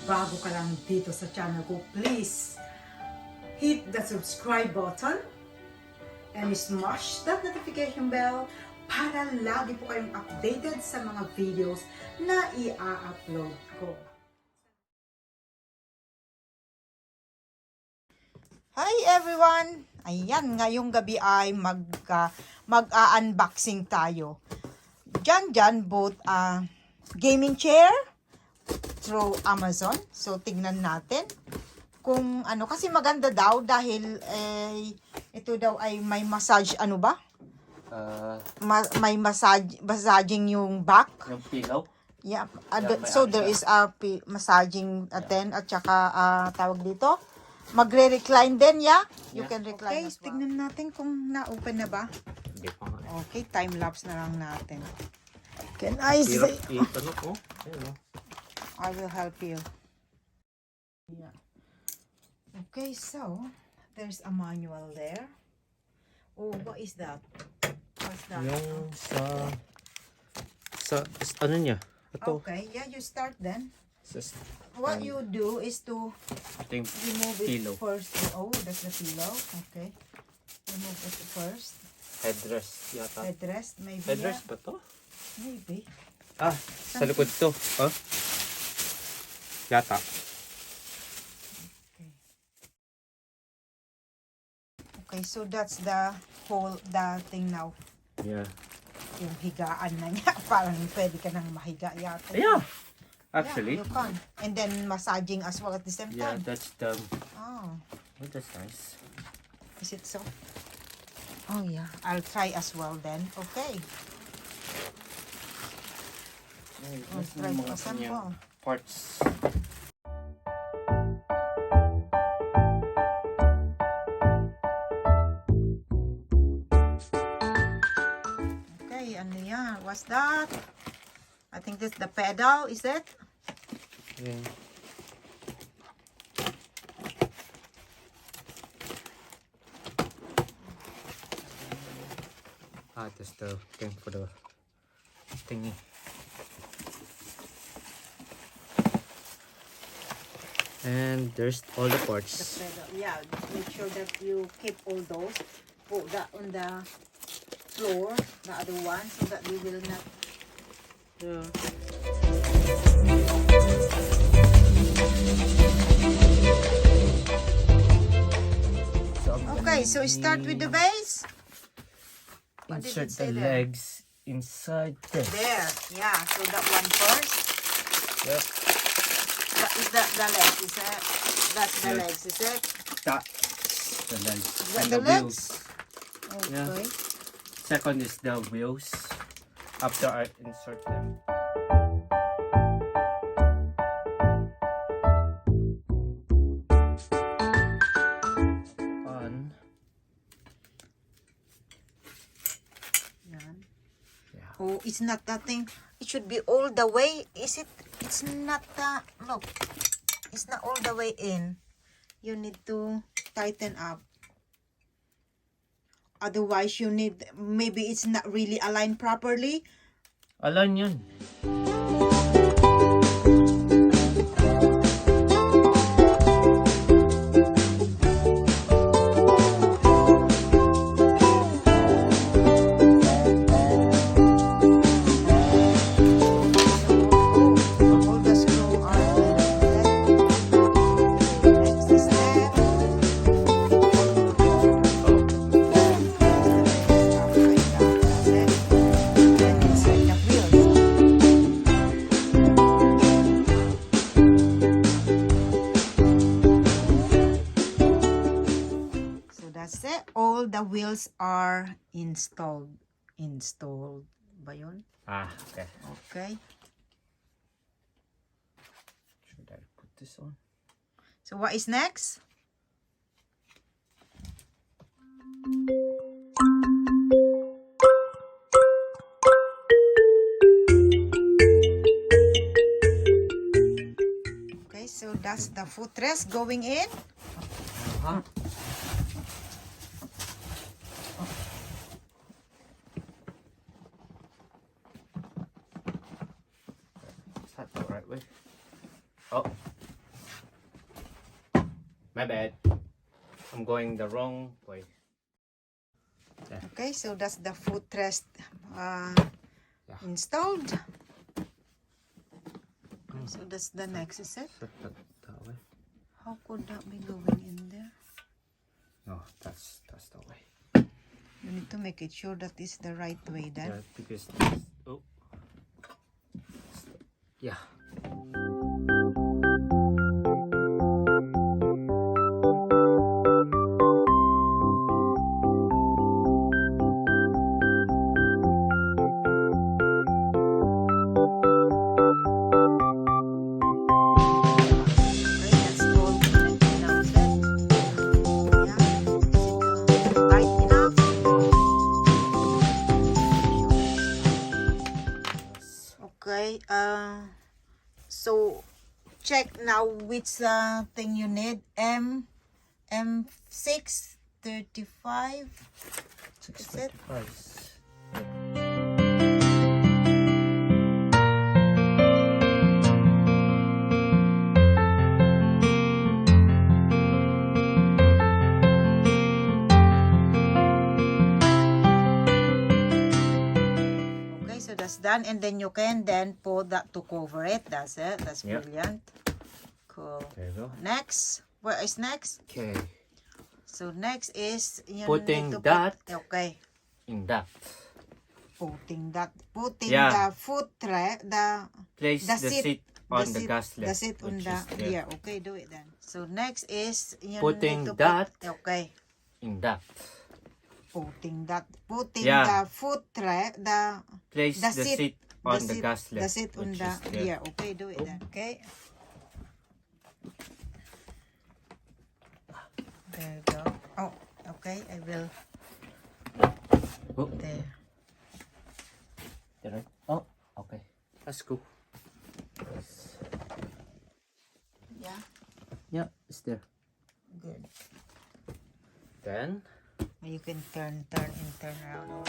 bago ka lang dito sa channel ko, please hit the subscribe button and smash that notification bell para lagi po kayong updated sa mga videos na i-upload ko. Hi everyone! Ayan, ngayong gabi ay mag-unboxing tayo. Diyan, both gaming chair through Amazon. So, tignan natin kung ano. Kasi maganda daw dahil ito daw ay may massage, ano ba? May massaging yung back. Yung pillow? Yeah. So, there is a massaging at saka tawag dito. Magre-recline din, yeah? You can recline as well. Tignan natin kung na-open na ba. Hindi pa nga. Okay, time-lapse na lang natin. Can I say? Ano ko? Ayun, I will help you. Yeah. Okay, so there's a manual there. Oh, what is that? What's that? yung sa ano niya? Ito. Okay, yeah, you start then. Sa, What you do is to ito yung remove it pillow. first. Oh, that's the pillow. Okay. Remove it first. Headrest yata. Headrest, maybe. Headrest Yeah. ba to? Maybe. Sa likod to. Yata. Okay. Okay, so that's the whole thing now. Yeah. Yung higaan na niya. Parang pwede ka nang mahiga yata. Yeah. Actually. Yeah, you can. And then massaging as well at the same Yeah, time. that's the... Oh, Oh, that's nice. is it so? Oh yeah, I'll try as well then. Okay. Ay, try yung mga pa kanyang sample. parts. Okay, ano yan? What's that? I think that's the pedal, is it? Yeah. That's the thing for the thingy. And there's all the The parts. pedal. Yeah, make sure that you keep all those. Put that on the floor, the other one, so that they will not. Yeah. Okay, so start with the base. What did Insert it say the there? legs inside this. There, yeah. So that one first. Yep. That is the legs, is it? That's the Yes. legs, is it? That's the legs. Is that And the legs? wheels. Okay. Yeah. Second is the wheels. After I insert them. On. Yan. Yeah. Oh, it's not that thing. It should be all the way. Is it? It's not the. Look. It's not all the way in. You need to tighten up. Otherwise, you need. Maybe it's not really aligned properly. Alan yan. All the screw are in. Next step. Then insert the wheels. So that's it. All the wheels are installed. Installed ba yun? Okay. Okay. Should I put this on? So what is next? Okay, so that's the footrest going in. Is that the right way? Oh, My bad. I'm going the wrong way. Okay, so that's the footrest installed. So that's the next, is it? Set that way. How could that be going in there? No, that's the way. You need to make it sure that is the right way then. Yeah, because oh. Yeah. Okay, that's all connected now, is it? Yeah. Is it tight enough? Okay, so check now which thing you need. M6 35. Is it? Price. Okay, so that's done, and then you can then put that to cover it. That's it. That's Yep. brilliant. Cool. There you go. Next, what is next? Okay. So next is you Putting need to that- okay, In that. putting the Yeah. the Place the seat on the gas lift. The seat on which the is there. yeah. Okay, do it then. So next is you Putting need to that- okay, In that. putting Yeah. the Place the the seat- seat on the gas lift. the seat on which the is there. yeah. Okay, do it then. Okay. There you go. Oh, okay. I will Oh, there. there. Oh, okay. That's cool. Yeah. Yeah, it's there. Good. Then You can turn and turn around.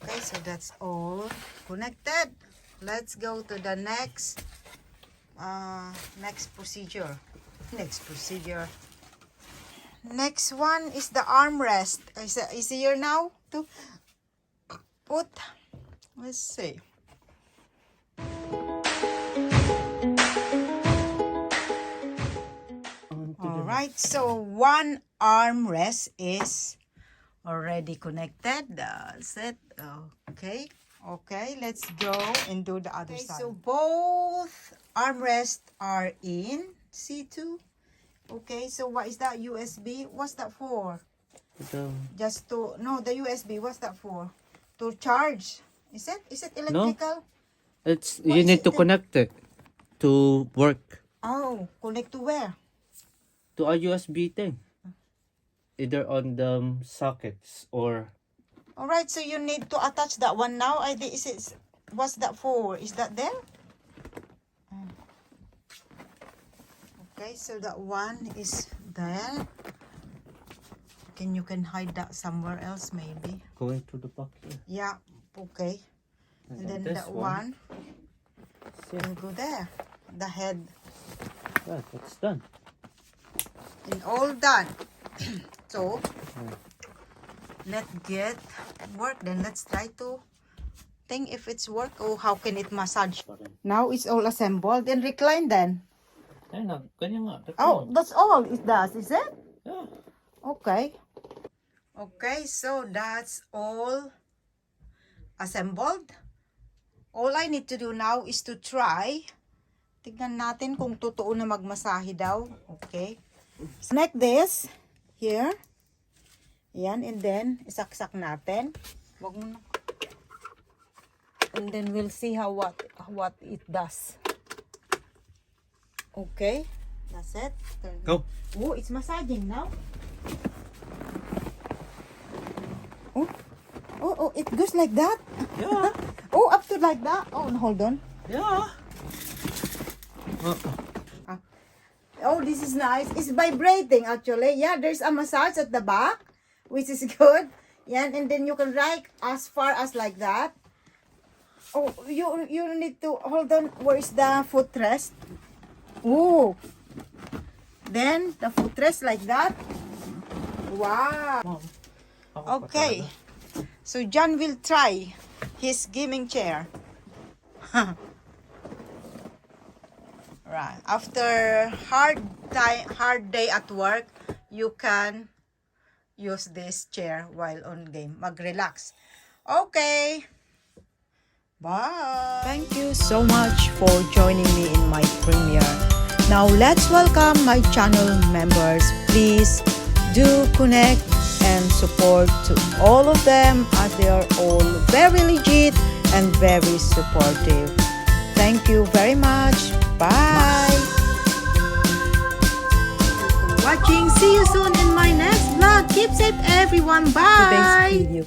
Okay, so that's all connected. Let's go to the next procedure. Next one is the armrest. Is here now to put. Let's see. All right. So one armrest is already connected. That's it. Okay. Okay. Let's go and do the other side. So both armrests are in C2. Okay, so what is that USB? What's that for? Just to no, the USB. What's that for? To charge? Is it? Is it electrical? it's What you is need it to then? connect it to work Oh, connect to where? to a USB thing. Either on the sockets or All right, so you need to attach that one now. Is it? What's that for? Is that there? Okay, so that one is there. You can hide that somewhere else maybe. going to the back here. Yeah. Okay. And then this that one will go there. The head. Yeah, that's done. And all done. So let's get work. Then let's try to think if it's work or how can it massage. Now it's all assembled and recline then. Ay, ganyan nga. Oh, that's all it does, is it? Yeah. Okay. Okay, so that's all assembled. All I need to do now is to try. Tignan natin kung totoo na magmasahe daw. Okay. Connect this here. Yan, and then isaksak natin. Wag mo na. And then we'll see what it does. Okay. That's it. Turn. Go. Oh, it's massaging now. Oh, it goes like that. Yeah. Oh, up to like that. Oh, hold on. Yeah. Oh, this is nice. It's vibrating actually. Yeah, there's a massage at the back, which is good. Yeah, and then you can ride as far as like that. Oh, you need to hold on. Where is the footrest? Oh, then the footrest like that. Wow. Mom, ako pa Okay. talaga. So John will try his gaming chair. Right. After hard day at work, you can use this chair while on game. Mag-relax. Okay. Bye. Thank you so much for joining me in my premiere. Now let's welcome my channel members. Please do connect and support to all of them as they are all very legit and very supportive. Thank you very much. Bye. Watching. See you soon in my next vlog. Keep safe, everyone. Bye. Today's video